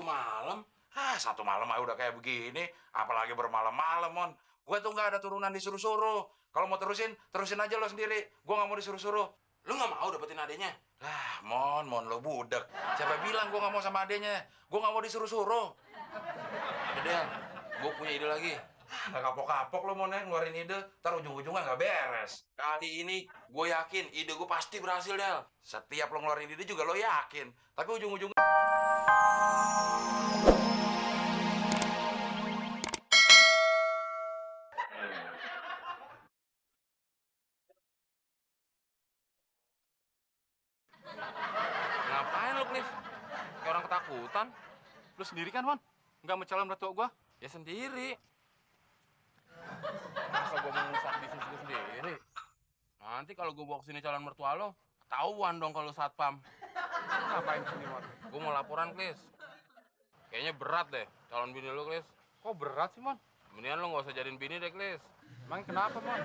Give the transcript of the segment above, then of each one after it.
malam? Satu malam aja udah kayak begini. Apalagi bermalam-malam, Mon. Gue tuh nggak ada turunan disuruh-suruh. Kalau mau terusin aja lo sendiri. Gue nggak mau disuruh-suruh. Lu nggak mau dapetin adenya? Mon, lo budek. Siapa bilang gue nggak mau sama adenya? Gue nggak mau disuruh-suruh. Ada Del, gue punya ide lagi. Nggak kapok-kapok lo, Mon, ngeluarin ide. Ntar ujung-ujungnya nggak beres. Kali ini gue yakin ide gue pasti berhasil, Del. Setiap lo ngeluarin ide juga lo yakin. Tapi ujung-ujungnya... Ngapain lu, Cliff? Kayak orang ketakutan. Lu sendiri kan, Mon? Nggak mau calon mertua gua? Ya sendiri. Masa gua mau ngerusak bisnis gua sendiri? Nanti kalau gua bawa kesini calon mertua lo, ketahuan dong kalau satpam. Ngapain sini, Mon? Gua mau laporan, Cliff. Kayaknya berat deh calon bini lo, Cliff. Kok berat sih, Mon? Mendingan lo nggak usah jadiin bini deh, Cliff. Emangnya kenapa, Mon?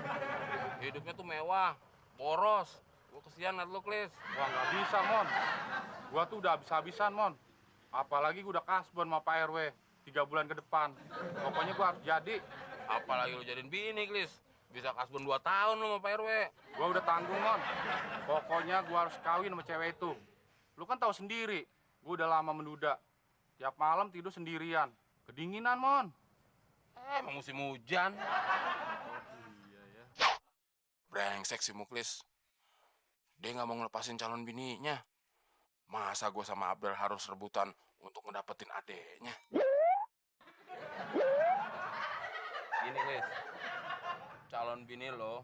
Hidupnya tuh mewah, boros. Gua kesian liat lo, Cliff. Wah, nggak bisa, Mon. Gua tuh udah habis-habisan, Mon. Apalagi gua udah kasbon sama Pak RW 3 bulan ke depan. Pokoknya gua harus jadi. Apalagi lo jadiin bini, Cliff. Bisa kasbon 2 tahun lo sama Pak RW. Gua udah tanggung, Mon. Pokoknya gua harus kawin sama cewek itu. Lu kan tahu sendiri, gua udah lama menduda. Tiap malam tidur sendirian. Kedinginan, Mon. Emang musim hujan. Iya ya. Brengsek si Muklis. Dia nggak mau ngelepasin calon bininya. Masa gue sama Abdel harus rebutan untuk ngedapetin adeknya? Gini, Lis. Calon bini lo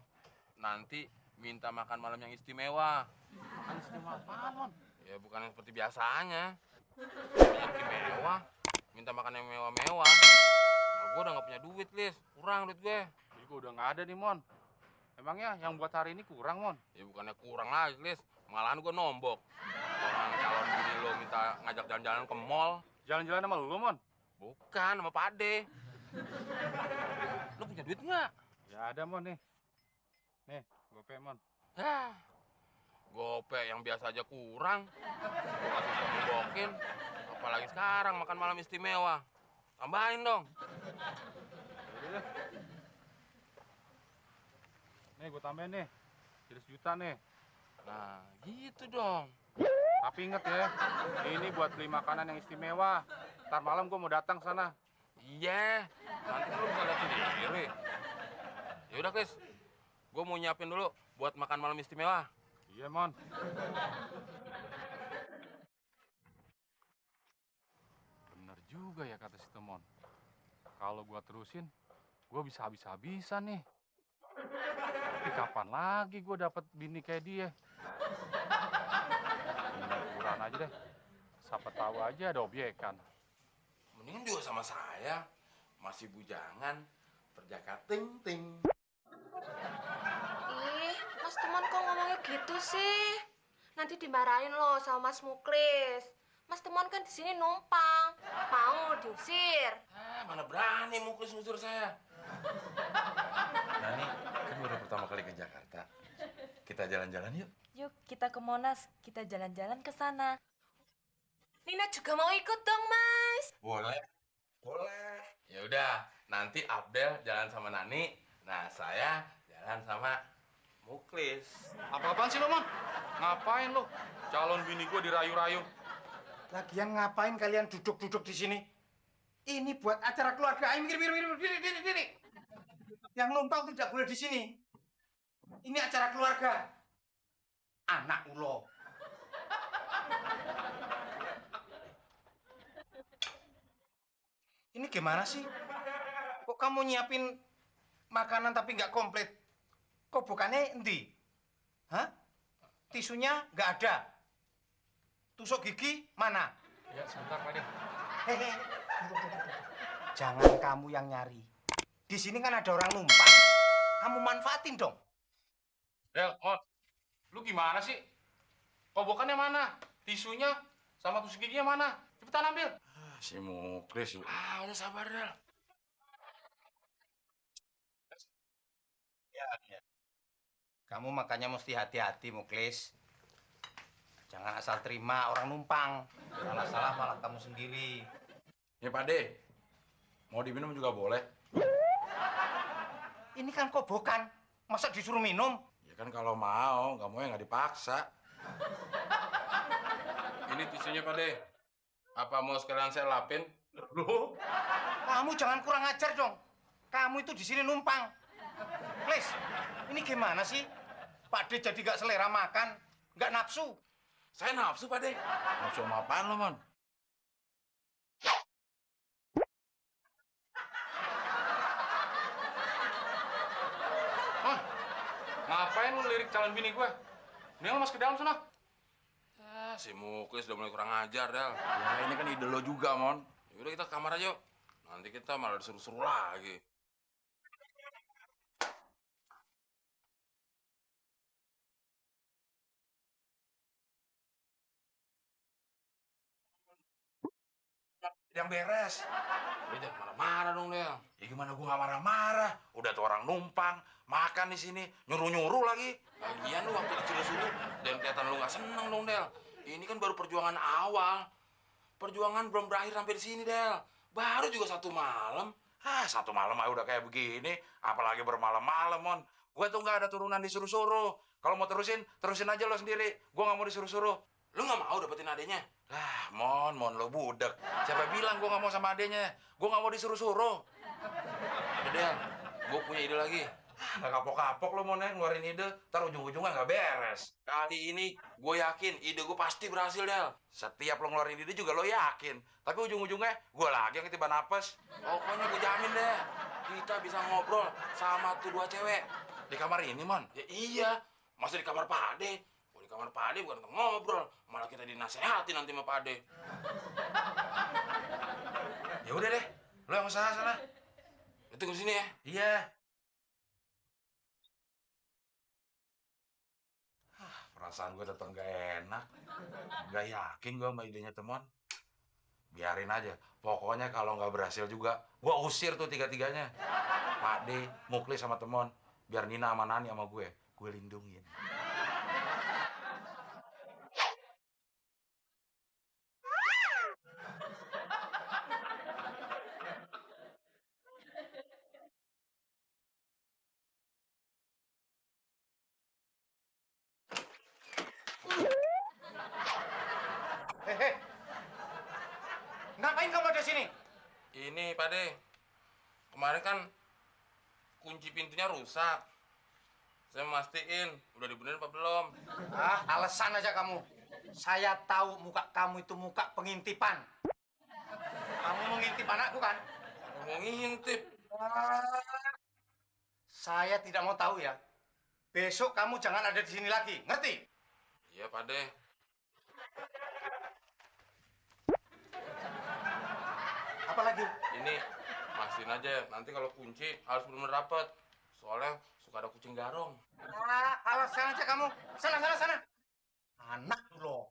nanti minta makan malam yang istimewa. Makan istimewa apaan, Mon? Ya bukan yang seperti biasanya. Istimewa, minta makan yang mewah-mewah. Nah, gue udah nggak punya duit, Lis. Kurang duit gue. Jadi gua udah nggak ada nih, Mon. Emangnya yang buat hari ini kurang, Mon? Ya bukannya kurang lagi, Lis. Malahan gue nombok. Orang calon bini lo minta ngajak jalan-jalan ke mall. Jalan-jalan sama lu, Mon? Bukan, sama Pak Ade. Lo punya duit nggak? Ya ada, Mon, nih. Nih, gope, Mon. Gope yang biasa aja kurang. Gue kasih suka ngebokin. Apalagi sekarang makan malam istimewa. Tambahin dong. Yaudah deh. Nih, gue tambahin nih. Jadi 1 juta nih. Nah, gitu dong. Tapi inget ya, ini buat beli makanan yang istimewa. Ntar malam gue mau datang sana. Iya, nanti kan lo bisa lihat sendiri. Yaudah, Chris. Gue mau nyiapin dulu buat makan malam istimewa. Iya, Mon. Bener juga ya kata si Temon. Kalau gue terusin, gue bisa habis-habisan nih. Tapi kapan lagi gue dapet bini kayak dia? Kurang aja deh. Siapa tahu aja ada obyekan. Mendingan juga sama saya. Masih bujangan. Perjaka ting-ting. Ih, Mas Temon kok ngomongnya gitu sih? Nanti dimarahin loh sama Mas Muklis. Mas Temon kan di sini numpang. Mau diusir. Mana berani Muklis ngusir saya. Nani, kan baru pertama kali ke Jakarta. Kita jalan-jalan yuk. Yuk kita ke Monas, kita jalan-jalan ke sana. Nina juga mau ikut dong, Mas. Boleh. Boleh. Ya udah, nanti Abdel jalan sama Nani. Nah, saya jalan sama Muklis. Apa-apaan sih lo, Mon? Ngapain lo? Calon bini gue dirayu-rayu. Lagian ngapain kalian duduk-duduk di sini? Ini buat acara keluarga. Ayo mikir. Diri. Yang numpang tidak boleh di sini. Ini acara keluarga. Anak ulo. Ini gimana sih? Kok kamu nyiapin makanan tapi nggak komplit? Kok bukannya endi? Hah? Tisunya nggak ada. Tusuk gigi mana? Ya, sebentar, Pak. Hehe. Jangan kamu yang nyari. Di sini kan ada orang numpang. Kamu manfaatin dong. Del, Mon. Lu gimana sih? Kobokannya mana? Tisunya sama tusuk giginya mana? Cepetan ambil. Si Muklis. Udah sabar, Del. Ya. Kamu makanya mesti hati-hati, Muklis. Jangan asal terima orang numpang. Salah-salah malah kamu sendiri. Ya Pak De, mau diminum juga boleh. Ini kan kobokan, masa disuruh minum? Ya kan kalau mau, nggak mau ya nggak dipaksa. Ini tisunya Pak De. Apa mau sekalian saya lapin? Loh, kamu jangan kurang ajar dong. Kamu itu di sini numpang. Klis, ini gimana sih? Pak De jadi gak selera makan, gak nafsu. Saya nafsu Pak De. Nafsu sama apaan lo, Mon? Mon, ngapain lu lirik calon bini gue? Nih lu masuk ke dalam sana. Si Muklis udah mulai kurang ajar, Del. Ya ini kan ide lo juga, Mon. Yaudah kita ke kamar aja yuk. Nanti kita malah disuruh-suruh lagi. Yang beres. Udah jangan marah-marah dong, Del. Ya gimana gua nggak marah-marah? Udah tuh orang numpang, makan di sini, nyuruh-nyuruh lagi. Lagian lu waktu disuruh-suruh dan kelihatan lu nggak seneng dong, Del. Ini kan baru perjuangan awal. Perjuangan belum berakhir sampai di sini, Del. Baru juga 1 malam. Ah, 1 malam aja udah kayak begini, apalagi bermalam-malam, Mon. Gue tuh nggak ada turunan disuruh-suruh. Kalau mau terusin, terusin aja lo sendiri. Gue nggak mau disuruh-suruh. Lu nggak mau dapetin adenya? Ah, Mon, lo budek. Siapa bilang gue nggak mau sama adenya? Gue nggak mau disuruh-suruh. Udah, Del. Gue punya ide lagi. Ah, nggak kapok-kapok lo, Mon, ya, ngeluarin ide. Ntar ujung-ujungnya nggak beres. Kali ini gue yakin ide gue pasti berhasil, Del. Setiap lo ngeluarin ide juga lo yakin. Tapi ujung-ujungnya gue lagi yang ketiban apes. Pokoknya gue jamin deh. Kita bisa ngobrol sama tuh 2 cewek. Di kamar ini, Mon. Ya iya. Masa di kamar Pak Ade? Oh, di kamar Pak Ade bukan untuk ngobrol. Malah kita dinasehatin nanti sama Pak Ade. Ya udah deh. Lo yang usaha sana. Itu ke sini ya. Iya. Perasaan gue tetap gak enak. Gak yakin gue sama idenya teman. Biarin aja. Pokoknya kalau nggak berhasil juga, gue usir tuh 3-3-nya. Pak D, Muklis sama teman. Biar Nina sama Nani sama gue lindungin. Hehe. Ngapain kamu ada sini? Ini Pak Ade. Kemarin kan kunci pintunya rusak. Saya mastiin udah dibenerin apa belum. Ah, alasan aja kamu. Saya tahu muka kamu itu muka pengintipan. Kamu mau ngintip anakku kan? Mau ngintip. Saya tidak mau tahu ya. Besok kamu jangan ada di sini lagi, ngerti? Iya Pak Ade. Apa lagi? Ini mastiin aja. Nanti kalau kunci harus benar-benar rapet. Soalnya suka ada kucing garong. Ah, alasan aja kamu. Sana, sana, sana. Anak loh.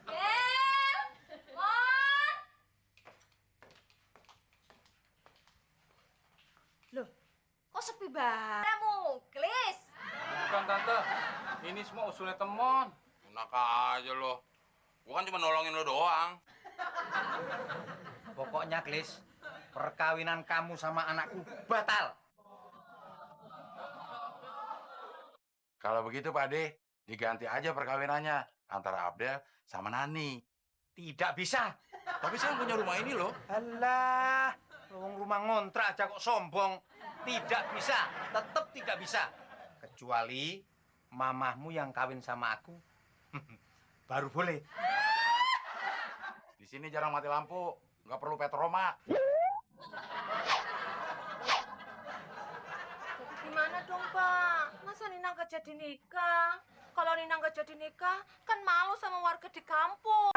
Gel, Mon. Loh, kok sepi banget? Muklis. Bukan, Tante. Ini semua usulnya Temon. Enak aja lo. Gua kan cuma nolongin lo doang. Pokoknya, Klis, perkawinan kamu sama anakku batal. Kalau begitu Pak D, diganti aja perkawinannya antara Abdel sama Nani. Tidak bisa. Tapi saya punya rumah ini loh. Alah, rumah ngontrak aja kok sombong. Tidak bisa, tetap tidak bisa. Kecuali mamahmu yang kawin sama aku, baru boleh. Di sini jarang mati lampu, nggak perlu petroma. gimana dong, Pak? Masa Nina nggak jadi nikah? Kalau Nina nggak jadi nikah, kan malu sama warga di kampung.